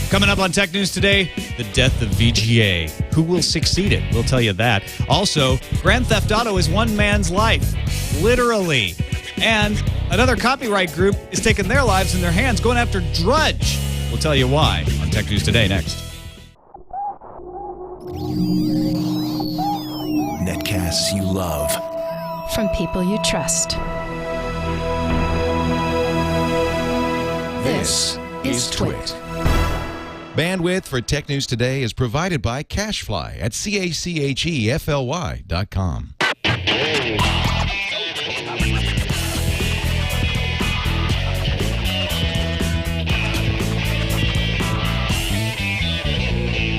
Coming up on Tech News today, the death of VGA. Who will succeed it? We'll tell you that. Also, Grand Theft Auto is one man's life. Literally. And another copyright group is taking their lives in their hands, going after Drudge. We'll tell you why on Tech News today next. Netcasts you love. From people you trust. This is TWiT. Bandwidth for Tech News Today is provided by Cachefly at CACHEFLY.com.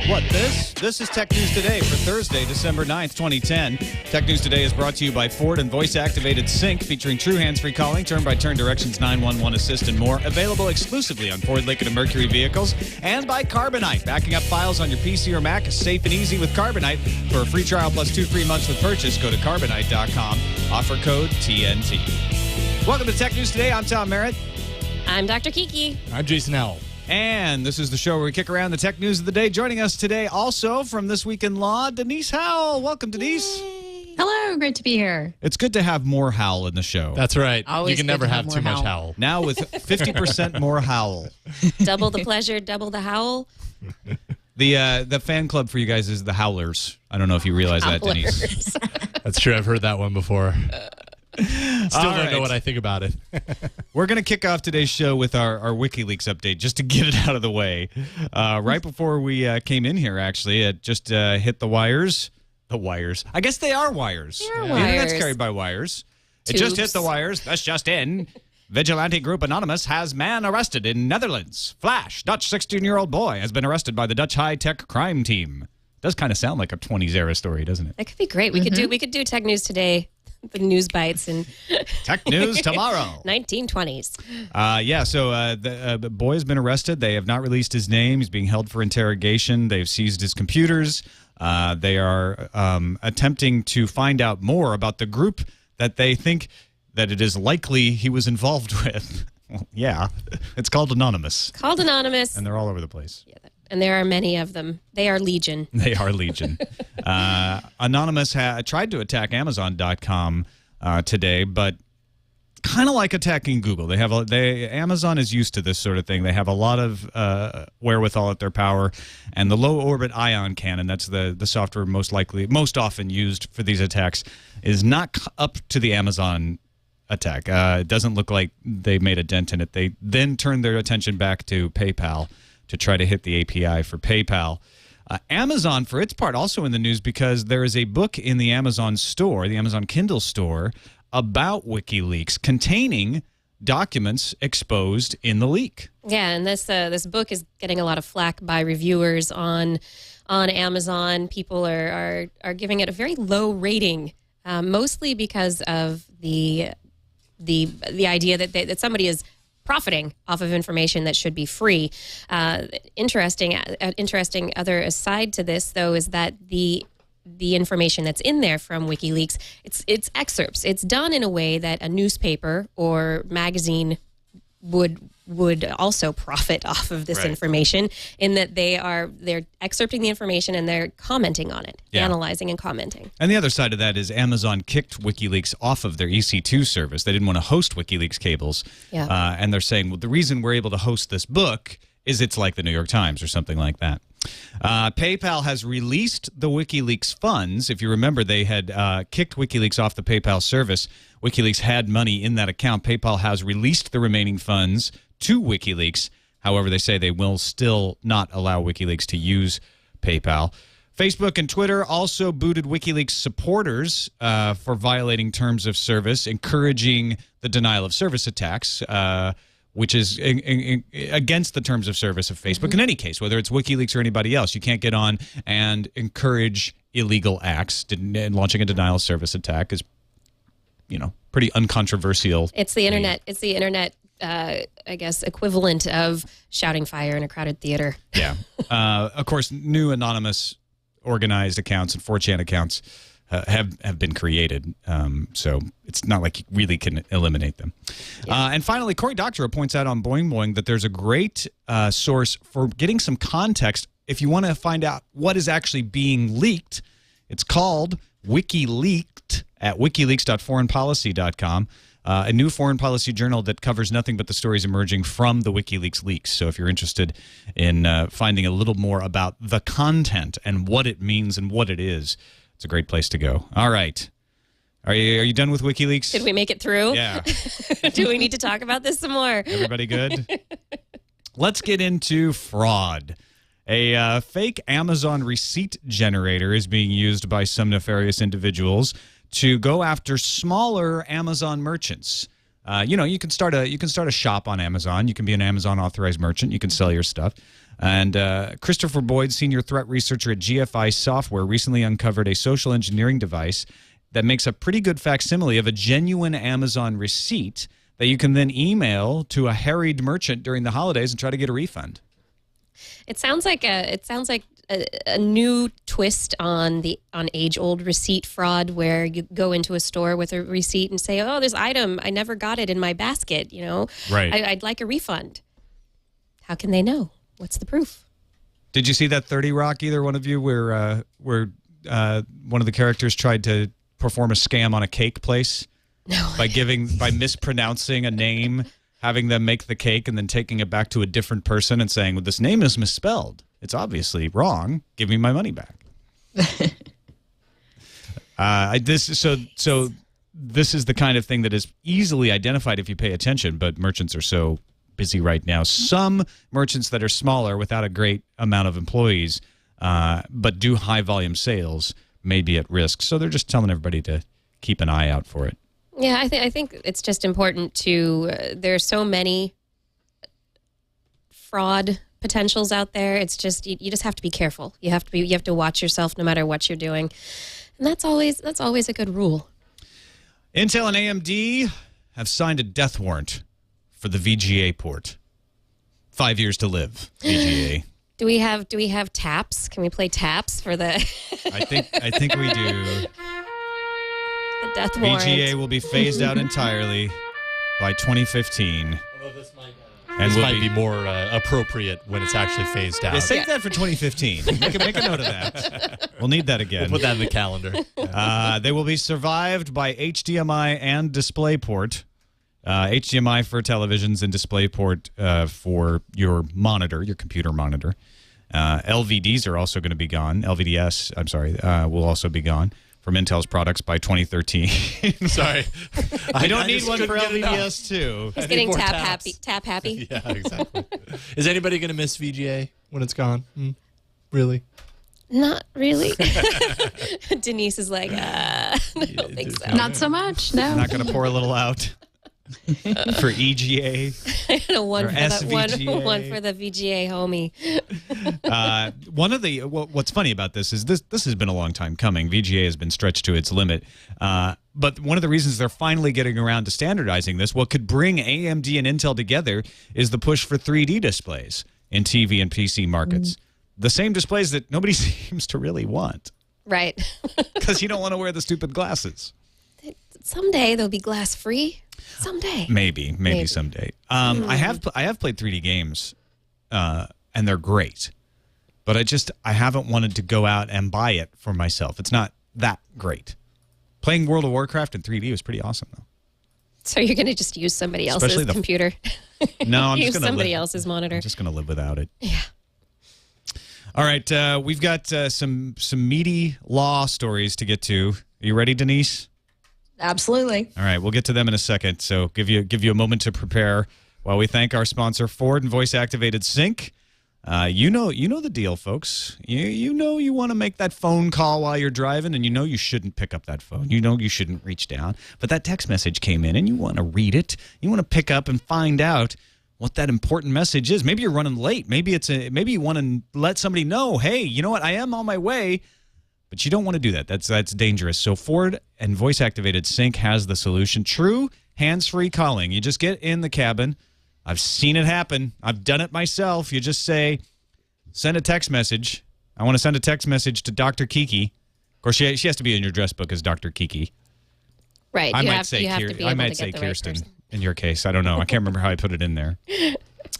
What, this? This is Tech News Today for Thursday, December 9th, 2010. Tech News Today is brought to you by Ford and voice-activated sync featuring true hands-free calling, turn-by-turn directions, 911 assist, and more. Available exclusively on Ford, Lincoln, and Mercury vehicles. And by Carbonite. Backing up files on your PC or Mac is safe and easy with Carbonite. For a free trial plus 2 free months with purchase, go to Carbonite.com. Offer code TNT. Welcome to Tech News Today. I'm Tom Merritt. I'm Dr. Kiki. I'm Jason Howell. And this is the show where we kick around the tech news of the day. Joining us today also from This Week in Law, Denise Howell. Welcome, Denise. Yay. Hello, great to be here. It's good to have more Howell in the show. That's right. Always you can good never to have have too more much Howell. Howell. Now with 50% more Howell. Double the pleasure, double the howl. The fan club for you guys is the Howlers. I don't know if you realize that, Denise. That's true. I've heard that one before. Still All don't right. know what I think about it. We're going to kick off today's show with our Wiki Leaks update, just to get it out of the way. Right before we came in here, actually, it just hit the wires. The wires. I guess they are wires. They are The internet's wires. carried by wires. It just hit Tubes. the wires. That's just in. Vigilante group Anonymous has man arrested in Netherlands. Flash, Dutch 16-year-old boy has been arrested by the Dutch high-tech crime team. Does kind of sound like a 20s era story, doesn't it? That could be great. We could do Tech News Today, the news bites in Tech news tomorrow. 1920s. So the boy has been arrested. They have not released his name. He's being held for interrogation. They've seized his computers. They are attempting to find out more about the group that they think that it is likely he was involved with. Well, yeah, it's called Anonymous. Called Anonymous. And they're all over the place. Yeah, and there are many of them. They are legion. They are legion. Anonymous tried to attack Amazon.com today, but kind of like attacking Google. Amazon is used to this sort of thing. They have a lot of wherewithal at their power, and the low orbit ion cannon, that's the software most often used for these attacks, is not up to the Amazon attack. It doesn't look like they made a dent in it. They then turned their attention back to PayPal to try to hit the API for PayPal. Amazon, for its part, also in the news because there is a book in the Amazon store, the Amazon Kindle store, about Wiki Leaks containing documents exposed in the leak. Yeah, and this book is getting a lot of flack by reviewers on Amazon. People are giving it a very low rating, mostly because of the idea that somebody is profiting off of information that should be free. Interesting other aside to this, though, is that the information that's in there from WikiLeaks, it's excerpts. It's done in a way that a newspaper or magazine would also profit off of this information, in that they're excerpting the information and they're commenting on it, analyzing and commenting. And the other side of that is Amazon kicked WikiLeaks off of their EC2 service. They didn't want to host WikiLeaks cables. Yeah. And they're saying, well, the reason we're able to host this book is it's like the New York Times or something like that. PayPal has released the WikiLeaks funds. If you remember, they had kicked WikiLeaks off the PayPal service. WikiLeaks had money in that account. PayPal has released the remaining funds to WikiLeaks. However, they say they will still not allow WikiLeaks to use PayPal. Facebook and Twitter also booted WikiLeaks supporters for violating terms of service, encouraging the denial of service attacks, which is against the terms of service of Facebook. In any case, whether it's WikiLeaks or anybody else, you can't get on and encourage illegal acts. And launching a denial of service attack is, pretty uncontroversial. It's the internet. It's the internet. I guess equivalent of shouting fire in a crowded theater. Yeah. Of course, new anonymous organized accounts and 4chan accounts have been created. So it's not like you really can eliminate them. And finally, Cory Doctorow points out on Boing Boing that there's a great source for getting some context if you want to find out what is actually being leaked. It's called Wiki Leaked at wikileaks.foreignpolicy.com. A new foreign policy journal that covers nothing but the stories emerging from the WikiLeaks leaks. So if you're interested in finding a little more about the content and what it means and what it is, it's a great place to go. All right. Are you done with WikiLeaks? Did we make it through? Yeah. Do we need to talk about this some more? Everybody good? Let's get into fraud. A fake Amazon receipt generator is being used by some nefarious individuals to go after smaller Amazon merchants. You can start a shop on Amazon. You can be an Amazon authorized merchant. You can sell your stuff. And Christopher Boyd, senior threat researcher at GFI Software, recently uncovered a social engineering device that makes a pretty good facsimile of a genuine Amazon receipt that you can then email to a harried merchant during the holidays and try to get a refund. It sounds like a new twist on age-old receipt fraud, where you go into a store with a receipt and say, "Oh, this item, I never got it in my basket. Right? I'd like a refund." How can they know? What's the proof? Did you see that 30 Rock? Either one of you, where one of the characters tried to perform a scam on a cake place? No. By mispronouncing a name, having them make the cake, and then taking it back to a different person and saying, "Well, this name is misspelled. It's obviously wrong. Give me my money back." This is the kind of thing that is easily identified if you pay attention, but merchants are so busy right now. Some merchants that are smaller without a great amount of employees, but do high volume sales, may be at risk. So they're just telling everybody to keep an eye out for it. Yeah, I think it's just important to. There are so many fraud potentials out there. It's just you just have to be careful. You have to watch yourself no matter what you're doing, and that's always a good rule. Intel and AMD have signed a death warrant for the VGA port. 5 years to live. VGA. Do we have taps? Can we play taps for the? I think we do. The death warrant. VGA will be phased out entirely by 2015. And this might be more appropriate when it's actually phased out. Yeah, save that for 2015. Make a note of that. We'll need that again. We'll put that in the calendar. They will be survived by HDMI and DisplayPort. HDMI for televisions and DisplayPort for your monitor, your computer monitor. LVDs are also going to be gone. LVDS, I'm sorry, will also be gone from Intel's products by 2013. Sorry. I don't need one for LVDS too. He's getting tap happy. Yeah, exactly. Is anybody going to miss VGA when it's gone? Really? Not really. Denise is like, I don't think so. Not so much, no. Not going to pour a little out for EGA one or for SVGA. one for the VGA homie. What's funny about this is this has been a long time coming. VGA has been stretched to its limit. But one of the reasons they're finally getting around to standardizing this, what could bring AMD and Intel together, is the push for 3D displays in TV and PC markets. The same displays that nobody seems to really want. Right. Because you don't want to wear the stupid glasses. Someday they'll be glass free. Someday. Maybe someday. I have played 3D games, and they're great. But I haven't wanted to go out and buy it for myself. It's not that great. Playing World of Warcraft in 3D was pretty awesome, though. So you're going to just use somebody else's computer? No, I'm use just going to somebody else's monitor. I'm just going to live without it. Yeah. All right, we've got some meaty law stories to get to. Are you ready, Denise? Absolutely. All right, we'll get to them in a second. So give you a moment to prepare while we thank our sponsor, Ford and Voice Activated Sync. You know the deal, folks. You know you want to make that phone call while you're driving, and you know you shouldn't pick up that phone. You know you shouldn't reach down, but that text message came in, and you want to read it. You want to pick up and find out what that important message is. Maybe you're running late. Maybe you want to let somebody know, hey, you know what? I am on my way. But you don't want to do that. That's dangerous. So Ford and Voice Activated Sync has the solution. True hands-free calling. You just get in the cabin. I've seen it happen. I've done it myself. You just say, send a text message. I want to send a text message to Dr. Kiki. Of course, she has to be in your dress book as Dr. Kiki. Right. I you might have, say you have to be I able might to say get the right Kirsten person. in your case. I don't know. I can't remember how I put it in there.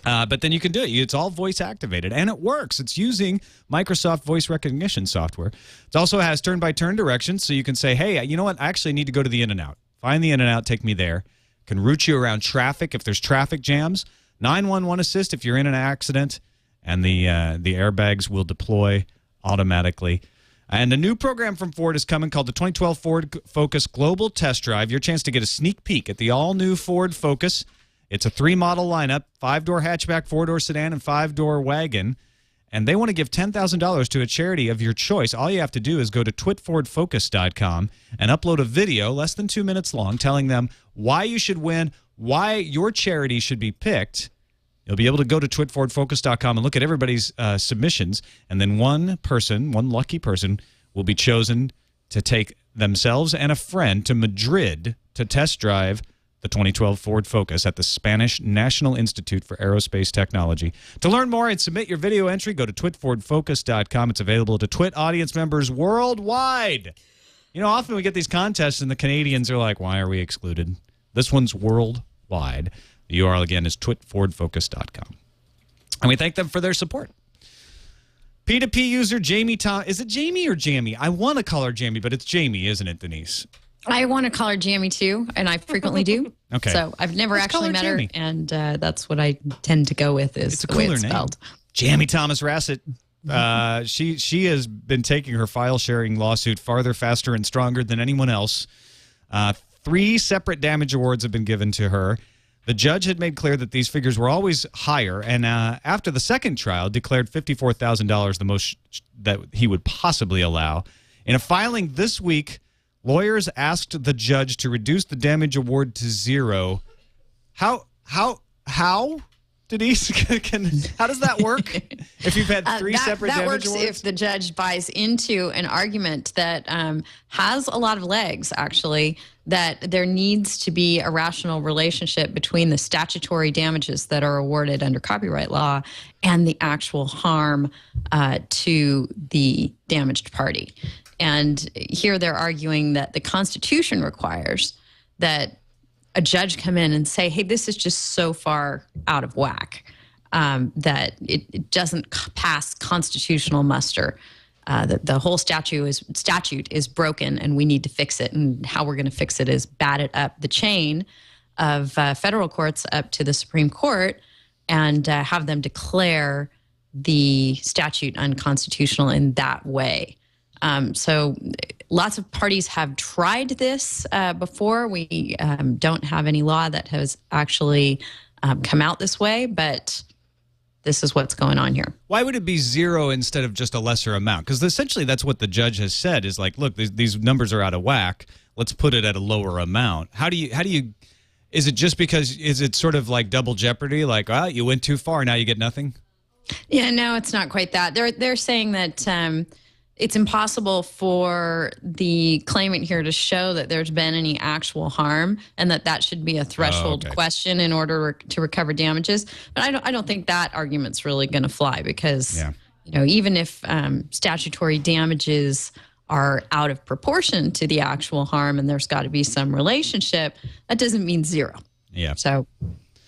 But then you can do it. It's all voice activated, and it works. It's using Microsoft voice recognition software. It also has turn-by-turn directions, so you can say, hey, you know what? I actually need to go to the In-N-Out. Find the In-N-Out, take me there. Can route you around traffic if there's traffic jams. 911 assist if you're in an accident, and the airbags will deploy automatically. And a new program from Ford is coming called the 2012 Ford Focus Global Test Drive. Your chance to get a sneak peek at the all-new Ford Focus. It's a 3-model lineup, 5-door hatchback, 4-door sedan, and 5-door wagon. And they want to give $10,000 to a charity of your choice. All you have to do is go to twitfordfocus.com and upload a video less than 2 minutes long telling them why you should win, why your charity should be picked. You'll be able to go to twitfordfocus.com and look at everybody's submissions, and then one lucky person, will be chosen to take themselves and a friend to Madrid to test drive the 2012 Ford Focus at the Spanish National Institute for Aerospace Technology. To learn more and submit your video entry, go to twitfordfocus.com. It's available to Twit audience members worldwide. You know, often we get these contests and the Canadians are like, why are we excluded? This one's worldwide. The URL again is twitfordfocus.com. And we thank them for their support. P2P user Jamie Tom. Is it Jamie or Jamie? I want to call her Jamie, but it's Jamie, isn't it, Denise? I want to call her Jamie too, and I frequently do. Okay. So I've never Let's call actually met Jamie. her, and that's what I tend to go with is It's a the way cooler it's name. spelled. Jamie Thomas Rassett. She has been taking her file sharing lawsuit farther, faster, and stronger than anyone else. 3 separate damage awards have been given to her. The judge had made clear that these figures were always higher, and after the second trial, declared $54,000 the most that he would possibly allow. In a filing this week, lawyers asked the judge to reduce the damage award to 0. How, Denise? How does that work? If you've had 3 separate that damage works awards? if the judge buys into an argument that has a lot of legs, actually, that there needs to be a rational relationship between the statutory damages that are awarded under copyright law and the actual harm to the damaged party. And here they're arguing that the Constitution requires that a judge come in and say, hey, this is just so far out of whack that it doesn't pass constitutional muster. That the whole statute is broken and we need to fix it. And how we're going to fix it is bat it up the chain of federal courts up to the Supreme Court and have them declare the statute unconstitutional in that way. So lots of parties have tried this before. We don't have any law that has actually come out this way, but this is what's going on here. Why would it be 0 instead of just a lesser amount? Because essentially that's what the judge has said is like, look, these numbers are out of whack. Let's put it at a lower amount. How do you, is it just because, is it sort of like double jeopardy? Like, you went too far, now you get nothing? Yeah, no, it's not quite that. They're saying that it's impossible for the claimant here to show that there's been any actual harm, and that should be a threshold question in order to recover damages. But I don't think that argument's really going to fly because even if statutory damages are out of proportion to the actual harm, and there's got to be some relationship, that doesn't mean 0. Yeah. So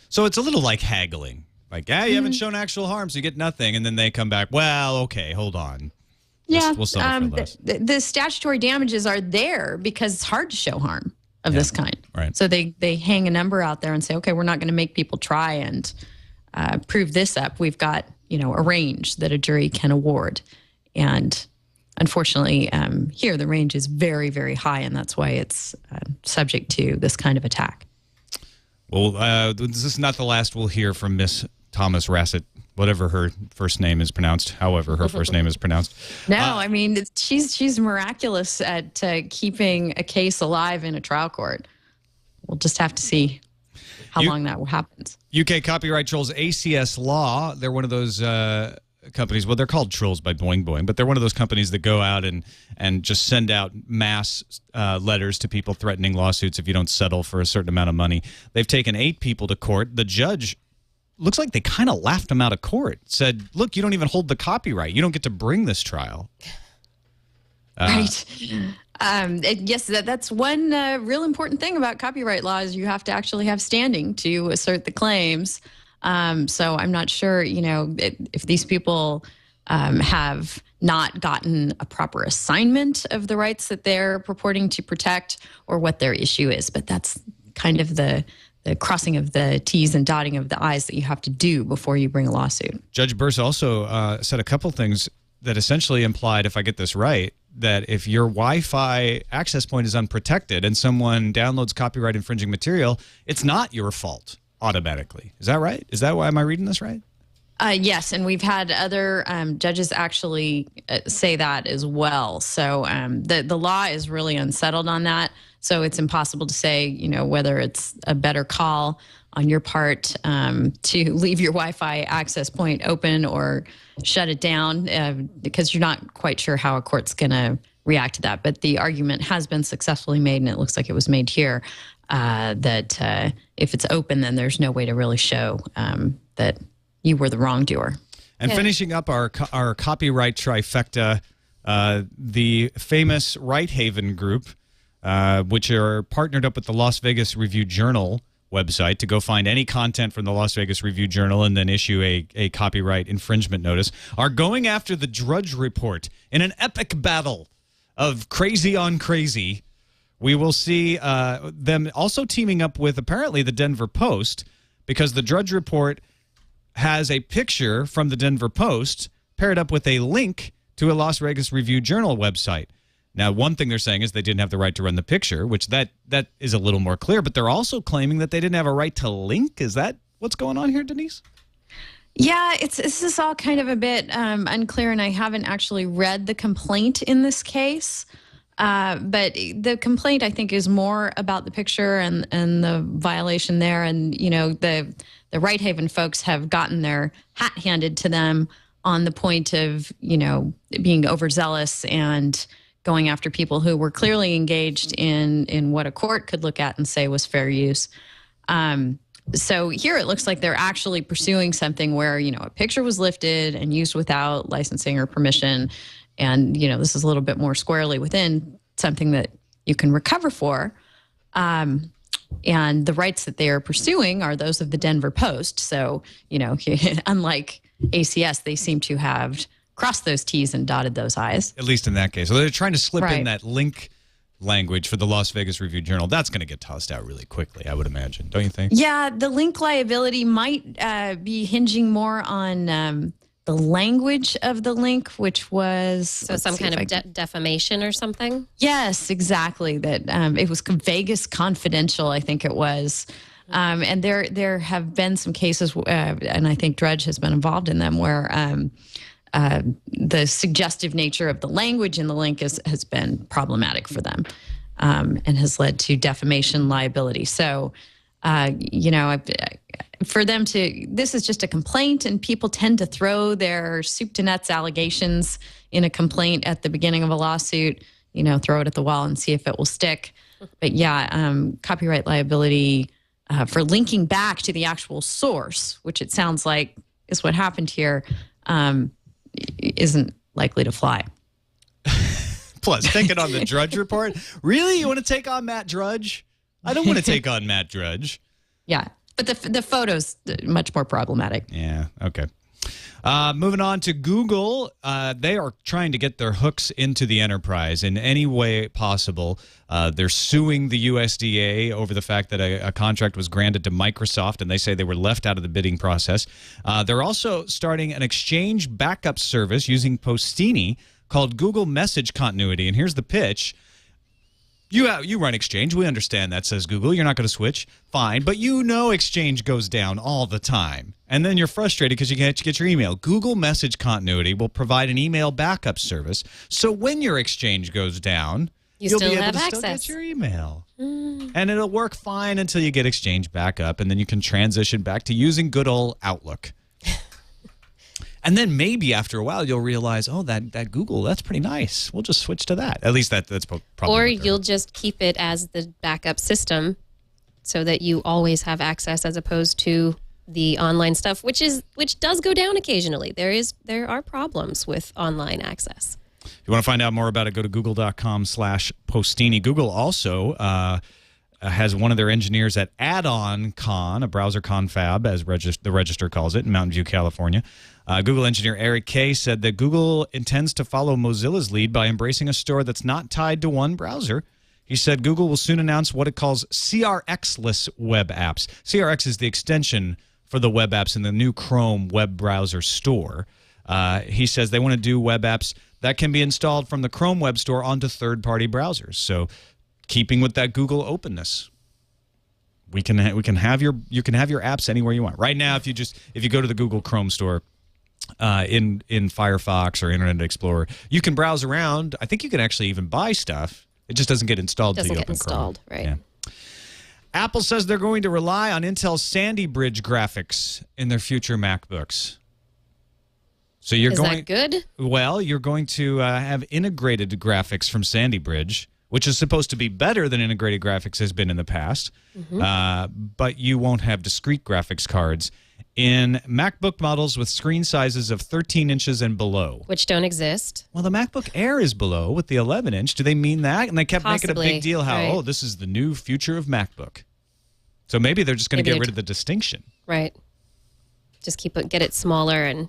it's a little like haggling. Like, you haven't shown actual harm, so you get nothing, and then they come back. Well, okay, hold on. Yeah, we'll settle for less. The statutory damages are there because it's hard to show harm of this kind. Right. So they hang a number out there and say, okay, we're not going to make people try and prove this up. We've got a range that a jury can award, and unfortunately, here the range is very, very high, and that's why it's subject to this kind of attack. Well, this is not the last we'll hear from Miss Thomas Rassett, whatever her first name is pronounced, however her first name is pronounced. No, I mean, she's miraculous at keeping a case alive in a trial court. We'll just have to see how long that happens. UK copyright trolls ACS Law, they're one of those companies, well, they're called Trolls by Boing Boing, but they're one of those companies that go out and just send out mass letters to people threatening lawsuits if you don't settle for a certain amount of money. They've taken 8 people to court. The judge looks like they kind of laughed him out of court, said, look, you don't even hold the copyright. You don't get to bring this trial. Right. Yes, that's one real important thing about copyright law is you have to actually have standing to assert the claims. So I'm not sure, if these people have not gotten a proper assignment of the rights that they're purporting to protect or what their issue is. But that's kind of the crossing of the T's and dotting of the I's that you have to do before you bring a lawsuit. Judge Burse also said a couple things that essentially implied, if I get this right, that if your Wi-Fi access point is unprotected and someone downloads copyright infringing material, it's not your fault automatically. Is that right? Is that why am I reading this right? Yes, and we've had other judges actually say that as well. So the law is really unsettled on that. So it's impossible to say, whether it's a better call on your part to leave your Wi-Fi access point open or shut it down because you're not quite sure how a court's going to react to that. But the argument has been successfully made, and it looks like it was made here, that if it's open, then there's no way to really show that you were the wrongdoer. And finishing up our copyright trifecta, the famous Right Haven Group, which are partnered up with the Las Vegas Review-Journal website to go find any content from the Las Vegas Review-Journal and then issue a copyright infringement notice, are going after the Drudge Report in an epic battle of crazy on crazy. We will see them also teaming up with apparently the Denver Post, because the Drudge Report has a picture from the Denver Post paired up with a link to a Las Vegas Review-Journal website. Now, one thing they're saying is they didn't have the right to run the picture, which that is a little more clear, but they're also claiming that they didn't have a right to link. Is that what's going on here, Denise? Yeah, this is all kind of a bit unclear, and I haven't actually read the complaint in this case. But the complaint, I think, is more about the picture and the violation there. And, the Right Haven folks have gotten their hat handed to them on the point of, being overzealous and going after people who were clearly engaged in what a court could look at and say was fair use. So here it looks like they're actually pursuing something where, a picture was lifted and used without licensing or permission. And, this is a little bit more squarely within something that you can recover for. And the rights that they are pursuing are those of the Denver Post. So, unlike ACS, they seem to have crossed those T's and dotted those I's. At least in that case. So they're trying to slip in that link language for the Las Vegas Review-Journal. That's going to get tossed out really quickly, I would imagine. Don't you think? Yeah, the link liability might be hinging more on the language of the link, which was... So some kind of defamation or something? Yes, exactly. That it was Vegas Confidential, I think it was. And there have been some cases, and I think Drudge has been involved in them, where the suggestive nature of the language in the link has been problematic for them and has led to defamation liability. So, for them to, this is just a complaint, and people tend to throw their soup to nuts allegations in a complaint at the beginning of a lawsuit, throw it at the wall and see if it will stick. But yeah, copyright liability for linking back to the actual source, which it sounds like is what happened here, isn't likely to fly. Plus, take it on the Drudge Report. Really? You want to take on Matt Drudge? I don't want to take on Matt Drudge. Yeah, but the photo's much more problematic. Yeah, okay. Moving on to Google, they are trying to get their hooks into the enterprise in any way possible. They're suing the USDA over the fact that a contract was granted to Microsoft, and they say they were left out of the bidding process. They're also starting an Exchange backup service using Postini called Google Message Continuity, and here's the pitch. You run Exchange. We understand that, says Google. You're not going to switch. Fine. But Exchange goes down all the time. And then you're frustrated because you can't get your email. Google Message Continuity will provide an email backup service. So when your Exchange goes down, you'll be able to still get your email. And it'll work fine until you get Exchange back up. And then you can transition back to using good old Outlook. And then maybe after a while you'll realize, oh, that Google, that's pretty nice. We'll just switch to that. At least that's probably. Or you'll just keep it as the backup system so that you always have access as opposed to the online stuff, which does go down occasionally. There are problems with online access. If you want to find out more about it, go to google.com/Postini. Google also has one of their engineers at Add-on Con, a browser confab, as the Register calls it, in Mountain View, California. Google engineer Eric Kay said that Google intends to follow Mozilla's lead by embracing a store that's not tied to one browser. He said Google will soon announce what it calls CRX-less web apps. CRX is the extension for the web apps in the new Chrome web browser store. He says they want to do web apps that can be installed from the Chrome web store onto third-party browsers. So, keeping with that Google openness, you can have your apps anywhere you want. Right now, if you go to the Google Chrome store in Firefox or Internet Explorer, you can browse around. I think you can actually even buy stuff. It just doesn't get installed until you open Chrome. Right. Yeah. Apple says they're going to rely on Intel's Sandy Bridge graphics in their future MacBooks. So Is that good? Well, you're going to have integrated graphics from Sandy Bridge, which is supposed to be better than integrated graphics has been in the past. But you won't have discrete graphics cards in MacBook models with screen sizes of 13 inches and below. Which don't exist. Well, the MacBook Air is below with the 11-inch. Do they mean that? And they kept making a big deal how, right. oh, this is the new future of MacBook. So maybe they're just going to get rid of the distinction. Right. Just get it smaller and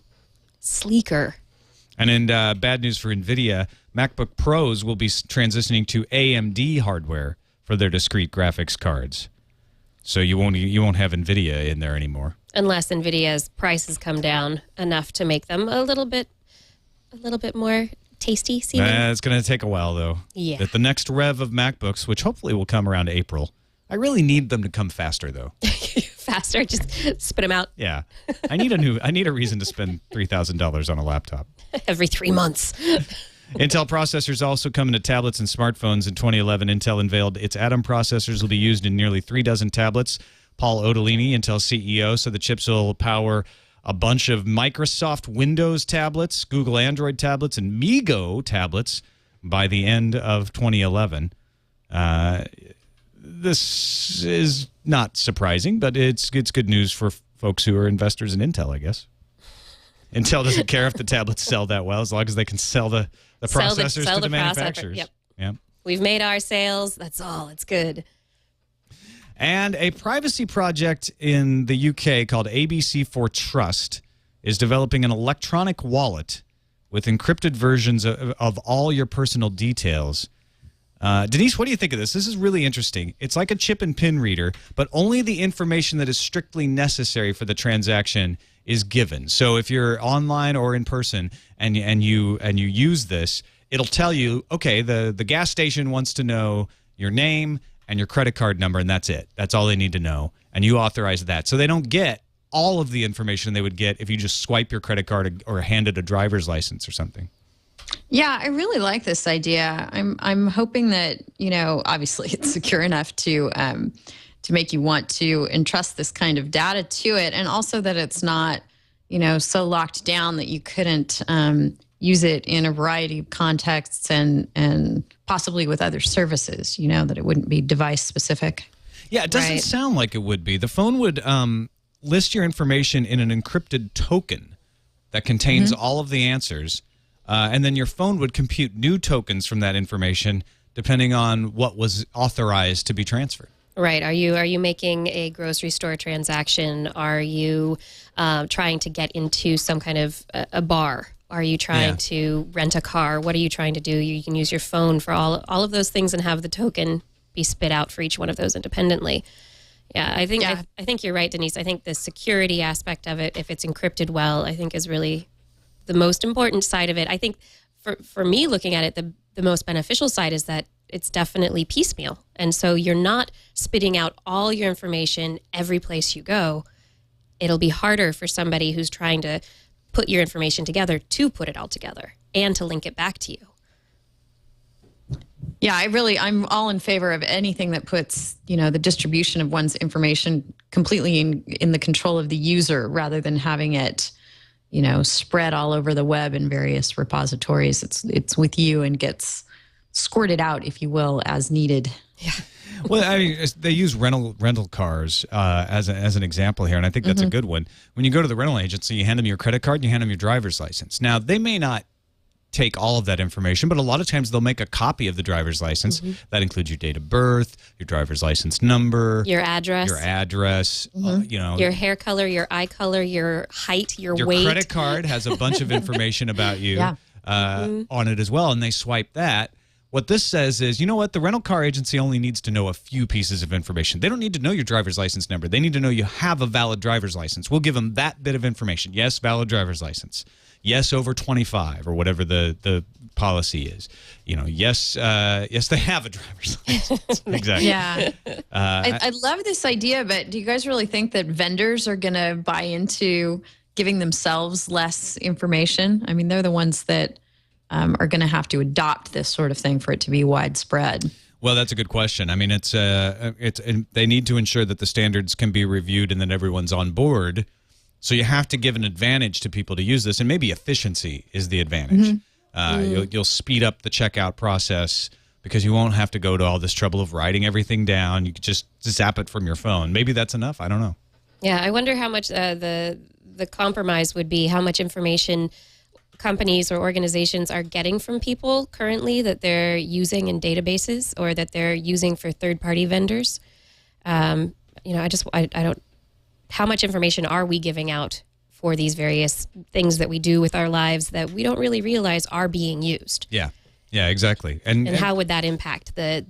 sleeker. And in bad news for NVIDIA, MacBook Pros will be transitioning to AMD hardware for their discrete graphics cards. So you won't have NVIDIA in there anymore. Unless NVIDIA's prices come down enough to make them a little bit more tasty seeming. It's going to take a while, though. Yeah. At the next rev of MacBooks, which hopefully will come around April. I really need them to come faster, though. Faster, just spit them out. Yeah. I need a reason to spend $3,000 on a laptop. Every 3 months. Intel processors also come into tablets and smartphones. In 2011, Intel unveiled its Atom processors will be used in nearly 3 dozen tablets. Paul Otellini, Intel CEO, said the chips will power a bunch of Microsoft Windows tablets, Google Android tablets, and MeeGo tablets by the end of 2011. This is not surprising, but it's good news for folks who are investors in Intel, I guess. Intel doesn't care if the tablets sell that well, as long as they can sell the processors to the manufacturers. Yep. Yeah. We've made our sales. That's all. It's good. And a privacy project in the UK called ABC for Trust is developing an electronic wallet with encrypted versions of all your personal details. Denise, what do you think of this? This is really interesting. It's like a chip and pin reader, but only the information that is strictly necessary for the transaction is given. So if you're online or in person and you use this, it'll tell you, okay, the gas station wants to know your name and your credit card number, and that's it. That's all they need to know, and you authorize that. So they don't get all of the information they would get if you just swipe your credit card or handed a driver's license or something. Yeah, I really like this idea. I'm hoping that, obviously it's secure enough to make you want to entrust this kind of data to it, and also that it's not, so locked down that you couldn't use it in a variety of contexts and possibly with other services, that it wouldn't be device specific. Yeah, it doesn't sound like it would be. The phone would list your information in an encrypted token that contains all of the answers. And then your phone would compute new tokens from that information depending on what was authorized to be transferred. Right. Are you making a grocery store transaction? Are you trying to get into some kind of a bar? Are you trying to rent a car? What are you trying to do? You can use your phone for all of those things and have the token be spit out for each one of those independently. Yeah, I think you're right, Denise. I think the security aspect of it, if it's encrypted well, I think is really the most important side of it. I think for me looking at it, the most beneficial side is that it's definitely piecemeal. And so you're not spitting out all your information every place you go. It'll be harder for somebody who's trying to put your information together to put it all together and to link it back to you. Yeah, I'm all in favor of anything that puts, the distribution of one's information completely in the control of the user rather than having it, spread all over the web in various repositories. It's with you and gets squirted out, if you will, as needed. Yeah. Well, I mean, they use rental cars as an example here, and I think that's a good one. When you go to the rental agency, you hand them your credit card and you hand them your driver's license. Now, they may not take all of that information, but a lot of times they'll make a copy of the driver's license. That includes your date of birth, your driver's license number, Your address, your your hair color, your eye color, your height, your Your weight. credit card has a bunch of information about you on it as well, and they swipe that. What this says is, you know what? The rental car agency only needs to know a few pieces of information. They don't need to know your driver's license number. They need to know you have a valid driver's license. We'll give them that bit of information. Yes, valid driver's license. Yes, over 25 or whatever the policy is. Yes, they have a driver's license. Exactly. Yeah. I love this idea, but do you guys really think that vendors are going to buy into giving themselves less information? I mean, they're the ones that are going to have to adopt this sort of thing for it to be widespread. Well, that's a good question. I mean, they need to ensure that the standards can be reviewed and that everyone's on board. So you have to give an advantage to people to use this, and maybe efficiency is the advantage. You'll speed up the checkout process because you won't have to go to all this trouble of writing everything down. You could just zap it from your phone. Maybe that's enough. I don't know. Yeah, I wonder how much the compromise would be, how much information companies or organizations are getting from people currently that they're using in databases or that they're using for third-party vendors. I don't. How much information are we giving out for these various things that we do with our lives that we don't really realize are being used? Yeah, exactly. And how would that impact the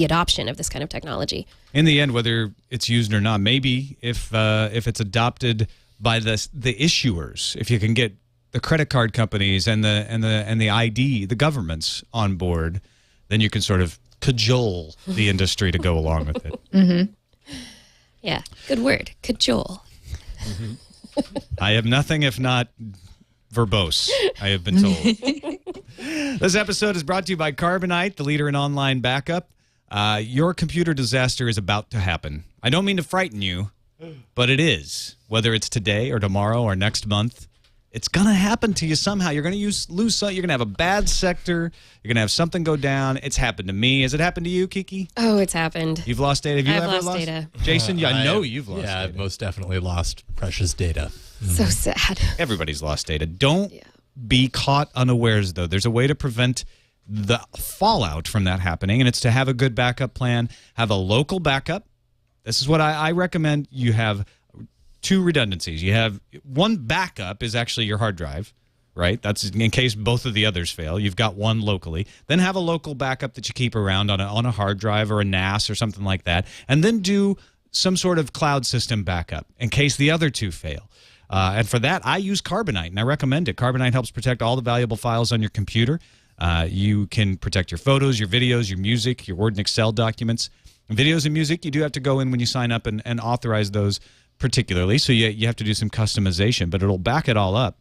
adoption of this kind of technology? In the end, whether it's used or not, maybe if it's adopted by the issuers, if you can get the credit card companies and the ID, the governments on board, then you can sort of cajole the industry to go along with it. Yeah, good word, cajole. I have nothing if not verbose, I have been told. This episode is brought to you by Carbonite, the leader in online backup. Your computer disaster is about to happen. I don't mean to frighten you, but it is. Whether it's today or tomorrow or next month, it's going to happen to you somehow. You're going to lose something. You're going to have a bad sector. You're going to have something go down. It's happened to me. Has it happened to you, Kiki? Oh, it's happened. You've lost data? Have you I've ever lost data. Jason, I know you've lost data. Yeah, data. I've most definitely lost precious data. So sad. Everybody's lost data. Don't be caught unawares, though. There's a way to prevent the fallout from that happening, and it's to have a good backup plan. Have a local backup. This is what I recommend. You have two redundancies. You have one backup is actually your hard drive, right? That's in case both of the others fail. You've got one locally. Then have a local backup that you keep around on a hard drive or a NAS or something like that. And then do some sort of cloud system backup in case the other two fail. And for that, I use Carbonite, and I recommend it. Carbonite helps protect all the valuable files on your computer. You can protect your photos, your videos, your music, your Word and Excel documents. Videos and music, you do have to go in when you sign up and authorize those particularly, so you have to do some customization, but it'll back it all up.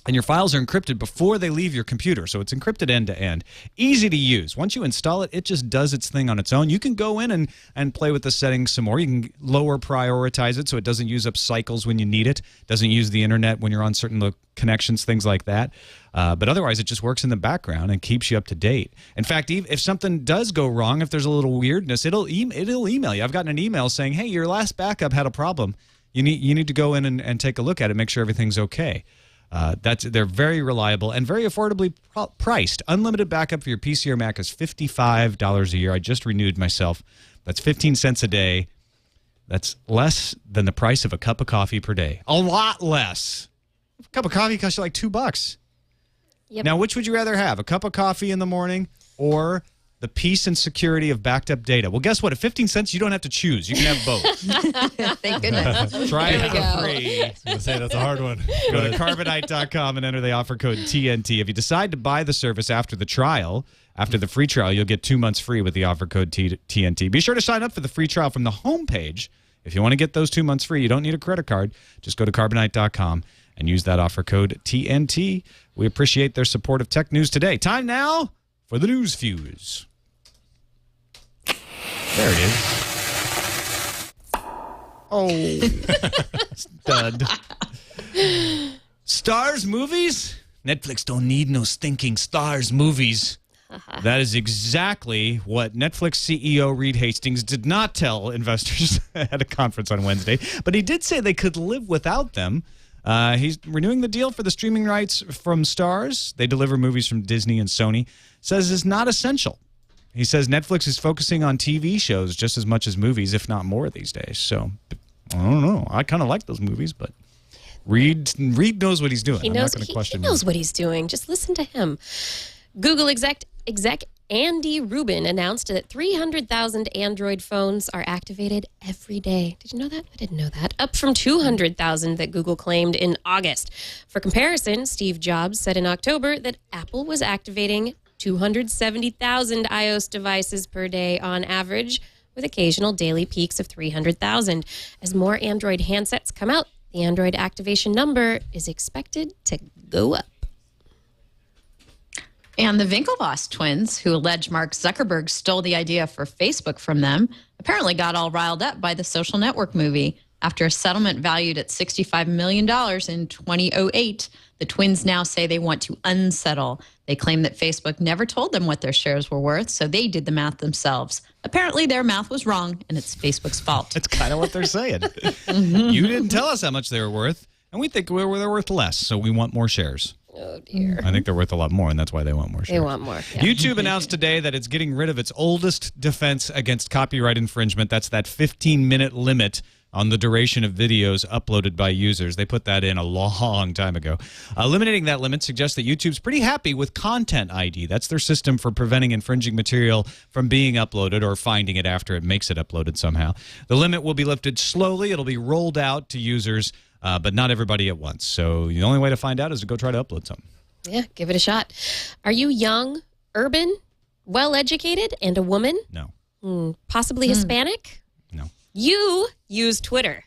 And your files are encrypted before they leave your computer, so it's encrypted end-to-end. Easy to use. Once you install it, it just does its thing on its own. You can go in and play with the settings some more. You can lower prioritize it so it doesn't use up cycles when you need it, doesn't use the internet when you're on certain connections, things like that. But otherwise, it just works in the background and keeps you up to date. In fact, if something does go wrong, if there's a little weirdness, it'll email you. I've gotten an email saying, hey, your last backup had a problem. You need to go in and take a look at it, make sure everything's okay. They're very reliable and very affordably priced. Unlimited backup for your PC or Mac is $55 a year. I just renewed myself. That's 15 cents a day. That's less than the price of a cup of coffee per day. A lot less. A cup of coffee costs you like $2. Yep. Now, which would you rather have? A cup of coffee in the morning or the peace and security of backed up data? Well, guess what? At 15 cents, you don't have to choose. You can have both. Thank goodness. Try it There we for go. free. I was going to say, that's a hard one. Go to Carbonite.com and enter the offer code TNT. If you decide to buy the service after the free trial, you'll get 2 months free with the offer code TNT. Be sure to sign up for the free trial from the homepage. If you want to get those 2 months free, you don't need a credit card. Just go to Carbonite.com and use that offer code TNT. We appreciate their support of Tech News Today. Time now for the News Fuse. There it is. Oh, stud. Stars movies? Netflix don't need no stinking Stars movies. That is exactly what Netflix CEO Reed Hastings did not tell investors at a conference on Wednesday, but he did say they could live without them. He's renewing the deal for the streaming rights from Starz. They deliver movies from Disney and Sony. Says it's not essential. He says Netflix is focusing on TV shows just as much as movies, if not more these days. So, I don't know. I kind of like those movies, but Reed knows what he's doing. He knows what he's doing. Just listen to him. Google exec Andy Rubin announced that 300,000 Android phones are activated every day. Did you know that? I didn't know that. Up from 200,000 that Google claimed in August. For comparison, Steve Jobs said in October that Apple was activating 270,000 iOS devices per day on average, with occasional daily peaks of 300,000. As more Android handsets come out, the Android activation number is expected to go up. And the Winklevoss twins, who allege Mark Zuckerberg stole the idea for Facebook from them, apparently got all riled up by the social network movie. After a settlement valued at $65 million in 2008, the twins now say they want to unsettle. They claim that Facebook never told them what their shares were worth, so they did the math themselves. Apparently, their math was wrong, and it's Facebook's fault. That's kind of what they're saying. You didn't tell us how much they were worth, and we think they're worth less, so we want more shares. Oh, dear. I think they're worth a lot more, and that's why they want more shares. They want more. Yeah. YouTube announced today that it's getting rid of its oldest defense against copyright infringement. That's that 15-minute limit on the duration of videos uploaded by users. They put that in a long time ago. Eliminating that limit suggests that YouTube's pretty happy with Content ID. That's their system for preventing infringing material from being uploaded or finding it after it makes it uploaded somehow. The limit will be lifted slowly. It'll be rolled out to users, but not everybody at once. So the only way to find out is to go try to upload something. Yeah, give it a shot. Are you young, urban, well-educated, and a woman? No. Possibly Hispanic? No. You use Twitter,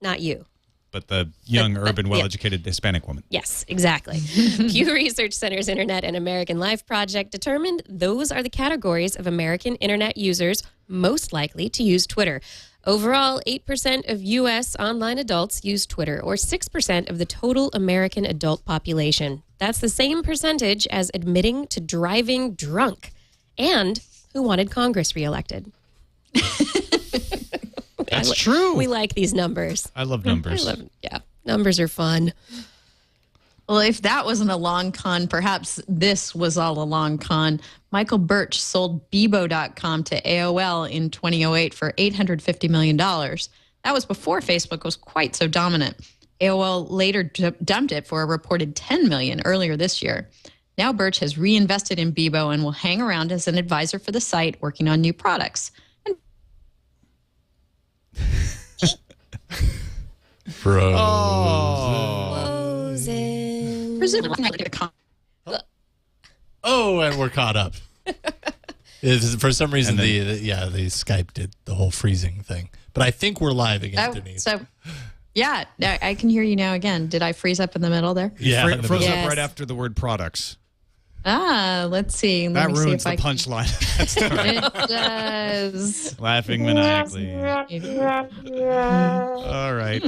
not you. But the young, urban, well-educated Hispanic woman. Yes, exactly. Pew Research Center's Internet and American Life Project determined those are the categories of American Internet users most likely to use Twitter. Overall, 8% of U.S. online adults use Twitter, or 6% of the total American adult population. That's the same percentage as admitting to driving drunk and who wanted Congress reelected. That's true. We like these numbers. I love numbers. Yeah, numbers are fun. Well, if that wasn't a long con, perhaps this was all a long con. Michael Birch sold Bebo.com to AOL in 2008 for $850 million. That was before Facebook was quite so dominant. AOL later dumped it for a reported $10 million earlier this year. Now Birch has reinvested in Bebo and will hang around as an advisor for the site, working on new products. Frozen. Oh, and we're caught up. For some reason, the Skype did the whole freezing thing. But I think we're live again, Denise. So, yeah, I can hear you now again. Did I freeze up in the middle there? Yeah, froze up right after the word products. Let's see. That ruins the punchline. It does. Laughing maniacally. All right.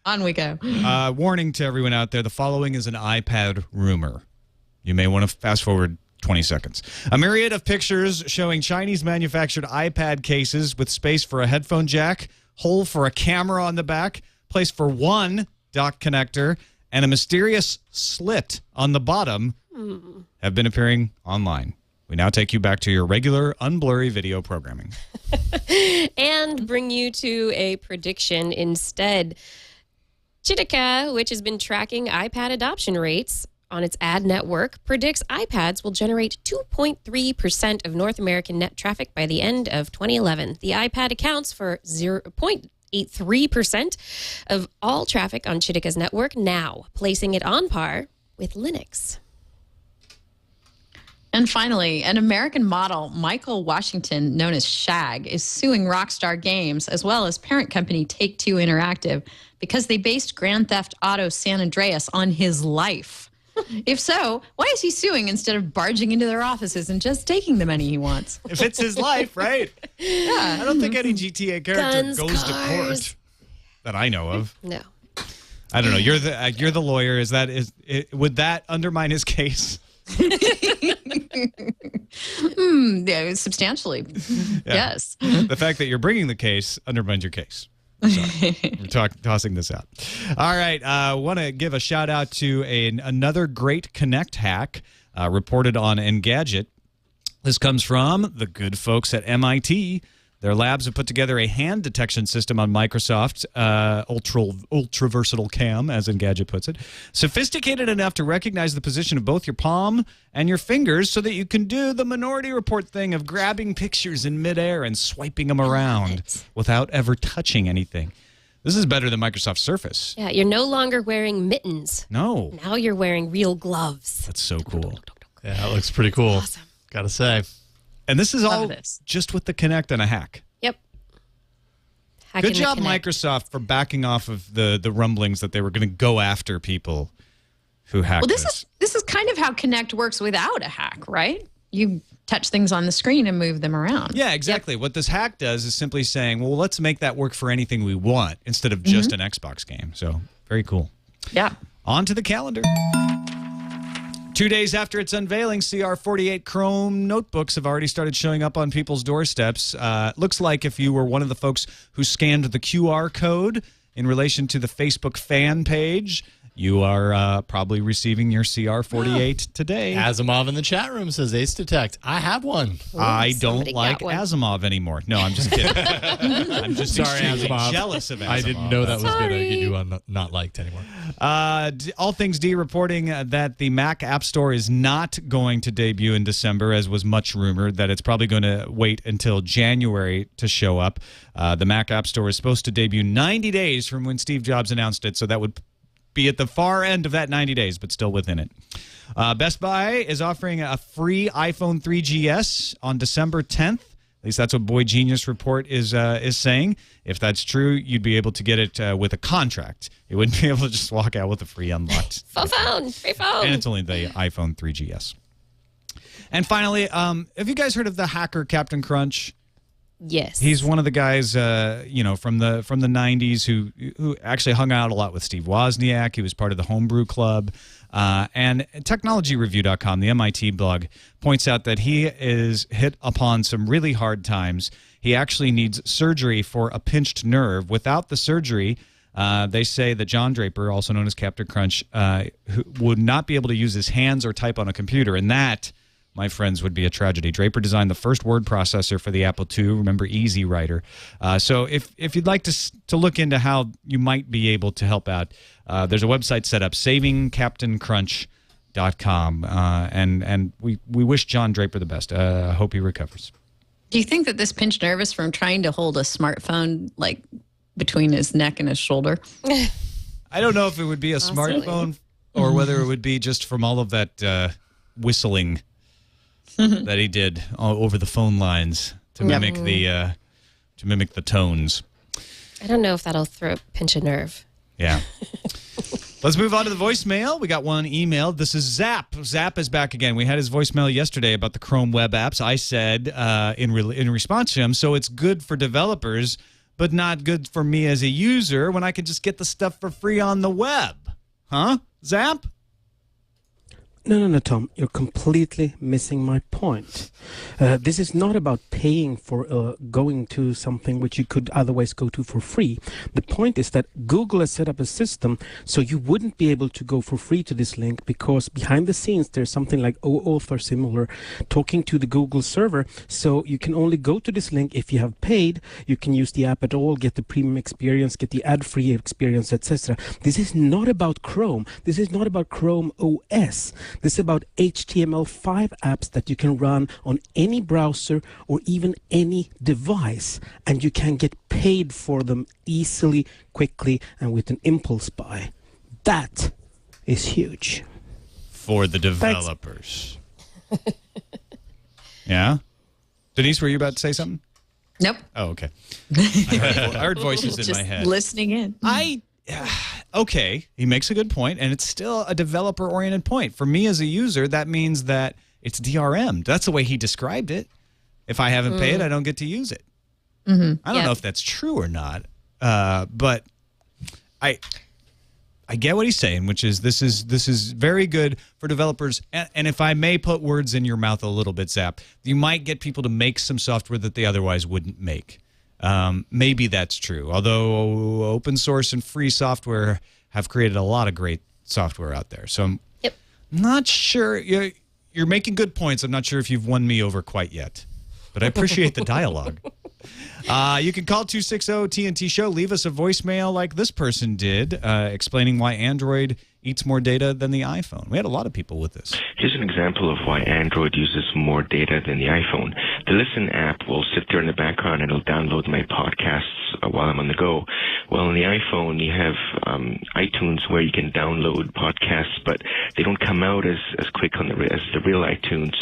On we go. Warning to everyone out there, the following is an iPad rumor. You may want to fast forward 20 seconds. A myriad of pictures showing Chinese-manufactured iPad cases with space for a headphone jack, hole for a camera on the back, place for one dock connector, and a mysterious slit on the bottom have been appearing online. We now take you back to your regular, unblurry video programming. And bring you to a prediction instead. Chitika, which has been tracking iPad adoption rates on its ad network, predicts iPads will generate 2.3% of North American net traffic by the end of 2011. The iPad accounts for 0.83% of all traffic on Chitika's network now, placing it on par with Linux. And finally, an American model, Michael Washington, known as Shag, is suing Rockstar Games as well as parent company Take-Two Interactive because they based Grand Theft Auto San Andreas on his life. If so, why is he suing instead of barging into their offices and just taking the money he wants? If it's his life, right? Yeah. I don't think any GTA character goes to court that I know of. No. I don't know. You're the lawyer. Would that undermine his case? Yeah, substantially. Yeah. Yes. The fact that you're bringing the case undermines your case. Sorry. We're tossing this out. All right. I want to give a shout out to another great Connect hack reported on Engadget. This comes from the good folks at MIT. Their labs have put together a hand detection system on Microsoft's ultra versatile cam, as Engadget puts it, sophisticated enough to recognize the position of both your palm and your fingers so that you can do the Minority Report thing of grabbing pictures in midair and swiping them around without ever touching anything. This is better than Microsoft Surface. Yeah, you're no longer wearing mittens. No. Now you're wearing real gloves. That's so cool. Yeah, it looks pretty cool. Awesome. Gotta say. And this is all just with the Kinect and a hack. Yep. Good job, Microsoft, for backing off of the rumblings that they were going to go after people who hacked this is kind of how Kinect works without a hack, right? You touch things on the screen and move them around. Yeah, exactly. What this hack does is simply saying, well, let's make that work for anything we want instead of just an Xbox game. So very cool. Yeah. On to the calendar. 2 days after its unveiling, CR48 Chrome notebooks have already started showing up on people's doorsteps. Looks like if you were one of the folks who scanned the QR code in relation to the Facebook fan page, you are probably receiving your CR48 today. Asimov in the chat room says Ace Detect. I have one. I don't like Asimov anymore. No, I'm just kidding. I'm just sorry, Asimov. Jealous of Asimov. I didn't know that was going to get you not liked anymore. All Things D reporting that the Mac App Store is not going to debut in December, as was much rumored, that it's probably going to wait until January to show up. The Mac App Store is supposed to debut 90 days from when Steve Jobs announced it, so that would be at the far end of that 90 days, but still within it. Best Buy is offering a free iPhone 3GS on December 10th. At least that's what Boy Genius Report is saying. If that's true, you'd be able to get it with a contract. You wouldn't be able to just walk out with a free unlocked free phone. And it's only the iPhone 3GS. And finally, have you guys heard of the hacker Captain Crunch? Yes. He's one of the guys, from the 90s who actually hung out a lot with Steve Wozniak. He was part of the Homebrew Club. And TechnologyReview.com, the MIT blog, points out that he is hit upon some really hard times. He actually needs surgery for a pinched nerve. Without the surgery, they say that John Draper, also known as Captain Crunch, who would not be able to use his hands or type on a computer. And that, my friends, would be a tragedy. Draper designed the first word processor for the Apple II. Remember, Easy Writer. So if you'd like to look into how you might be able to help out, there's a website set up, savingcaptaincrunch.com. And we wish John Draper the best. Hope he recovers. Do you think that this pinched nerve is from trying to hold a smartphone like between his neck and his shoulder? I don't know if it would be a smartphone or whether it would be just from all of that whistling that he did over the phone lines to mimic the tones. I don't know if that'll pinch a nerve. Yeah. Let's move on to the voicemail. We got one email. This is Zap. Zap is back again. We had his voicemail yesterday about the Chrome web apps. I said in response to him, so it's good for developers, but not good for me as a user when I can just get the stuff for free on the web. Huh, Zap? No, Tom. You're completely missing my point. This is not about paying for going to something which you could otherwise go to for free. The point is that Google has set up a system so you wouldn't be able to go for free to this link because behind the scenes there's something like OAuth or similar talking to the Google server. So you can only go to this link if you have paid. You can use the app at all, get the premium experience, get the ad-free experience, etc. This is not about Chrome. This is not about Chrome OS. This is about HTML5 apps that you can run on any browser or even any device, and you can get paid for them easily, quickly, and with an impulse buy. That is huge. For the developers. Yeah? Denise, were you about to say something? Nope. Oh, okay. I heard voices in my head. Listening in. Okay, he makes a good point, and it's still a developer-oriented point. For me as a user, that means that it's DRM. That's the way he described it. If I haven't paid, I don't get to use it. I don't know if that's true or not, but I get what he's saying, which is this is very good for developers. And if I may put words in your mouth a little bit, Zap, you might get people to make some software that they otherwise wouldn't make. maybe that's true. Although open source and free software have created a lot of great software out there. So I'm not sure. You're making good points. I'm not sure if you've won me over quite yet. But I appreciate the dialogue. You can call 260-TNT Show. Leave us a voicemail like this person did, explaining why Android eats more data than the iPhone. We had a lot of people with this. Here's an example of why Android uses more data than the iPhone. The Listen app will sit there in the background and it'll download my podcasts while I'm on the go. Well, on the iPhone, you have iTunes where you can download podcasts, but they don't come out as quick as the real iTunes.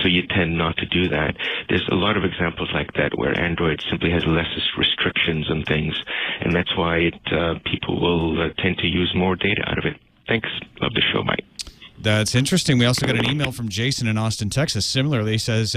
So you tend not to do that. There's a lot of examples like that where Android simply has less restrictions on things, and that's why people will tend to use more data out of it. Thanks. Love the show. Bye. That's interesting. We also got an email from Jason in Austin, Texas. Similarly, he says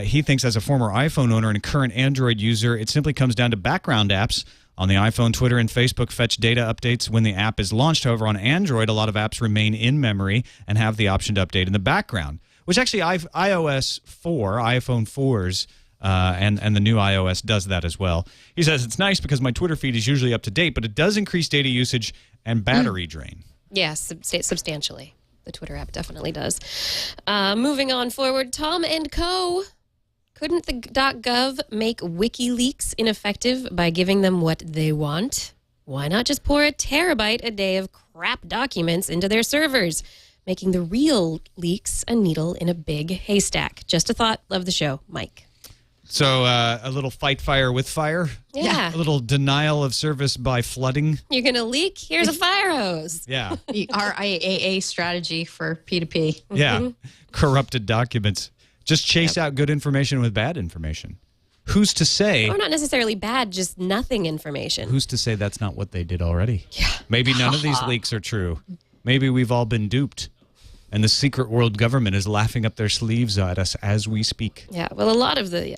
he thinks as a former iPhone owner and a current Android user, it simply comes down to background apps. On the iPhone, Twitter, and Facebook fetch data updates when the app is launched. However, on Android, a lot of apps remain in memory and have the option to update in the background, which actually iOS 4, iPhone 4s, and the new iOS does that as well. He says, it's nice because my Twitter feed is usually up to date, but it does increase data usage and battery drain. Yes, substantially. The Twitter app definitely does. Moving on forward, Tom and Co. Couldn't the .gov make Wiki Leaks ineffective by giving them what they want? Why not just pour a terabyte a day of crap documents into their servers, making the real leaks a needle in a big haystack? Just a thought. Love the show. Mike. So a little fight fire with fire? Yeah. A little denial of service by flooding? You're going to leak? Here's a fire hose. Yeah. The RIAA strategy for P2P. Yeah. Corrupted documents. Just chase out good information with bad information. Who's to say? Or not necessarily bad, just nothing information. Who's to say that's not what they did already? Yeah. Maybe none of these leaks are true. Maybe we've all been duped. And the secret world government is laughing up their sleeves at us as we speak. Yeah, well, a lot of the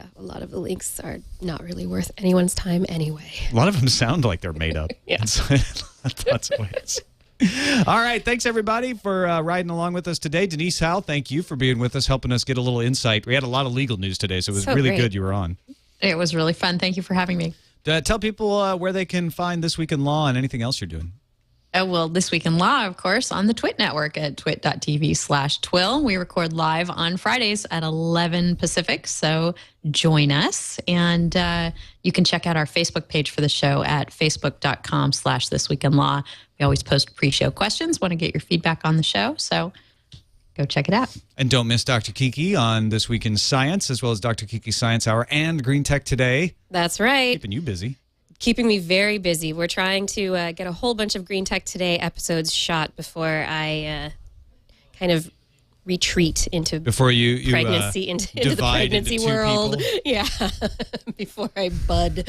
leaks are not really worth anyone's time anyway. A lot of them sound like they're made up. Yeah. Lots of ways. All right, thanks everybody for riding along with us today. Denise, Howell, thank you for being with us, helping us get a little insight. We had a lot of legal news today, so it was really good you were on. It was really fun. Thank you for having me. Tell people where they can find This Week in Law and anything else you're doing. Well, This Week in Law, of course, on the TWiT network at twit.tv/twill. We record live on Fridays at 11 Pacific, so join us. And you can check out our Facebook page for the show at facebook.com/thisweekinlaw. We always post pre-show questions, want to get your feedback on the show, so go check it out. And don't miss Dr. Kiki on This Week in Science, as well as Dr. Kiki's Science Hour and Green Tech Today. That's right. Keeping you busy. Keeping me very busy. We're trying to get a whole bunch of Green Tech Today episodes shot before I kind of retreat into you pregnancy into the pregnancy into world. Yeah, before I bud.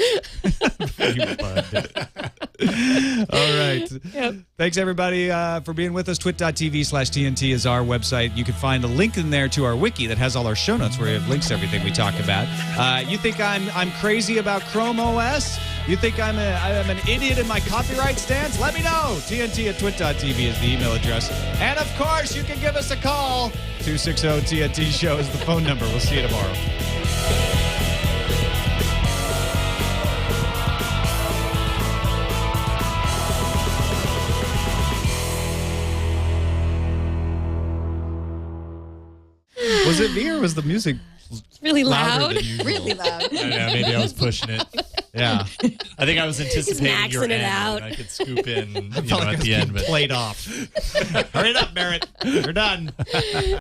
All right. Yep. Thanks, everybody, for being with us. Twit.tv/TNT is our website. You can find a link in there to our wiki that has all our show notes where we have links to everything we talk about. You think I'm crazy about Chrome OS? You think I'm an idiot in my copyright stance? Let me know. TNT@twit.tv is the email address. And, of course, you can give us a call. 260-TNT Show is the phone number. We'll see you tomorrow. Was it me or was the music really louder loud? than usual? Really loud. Yeah, maybe I was pushing it. Yeah. I think I was anticipating your maxing it end, out. and I could scoop in I felt like at I was the end. being But played off. Hurry it up, Merritt. You're done.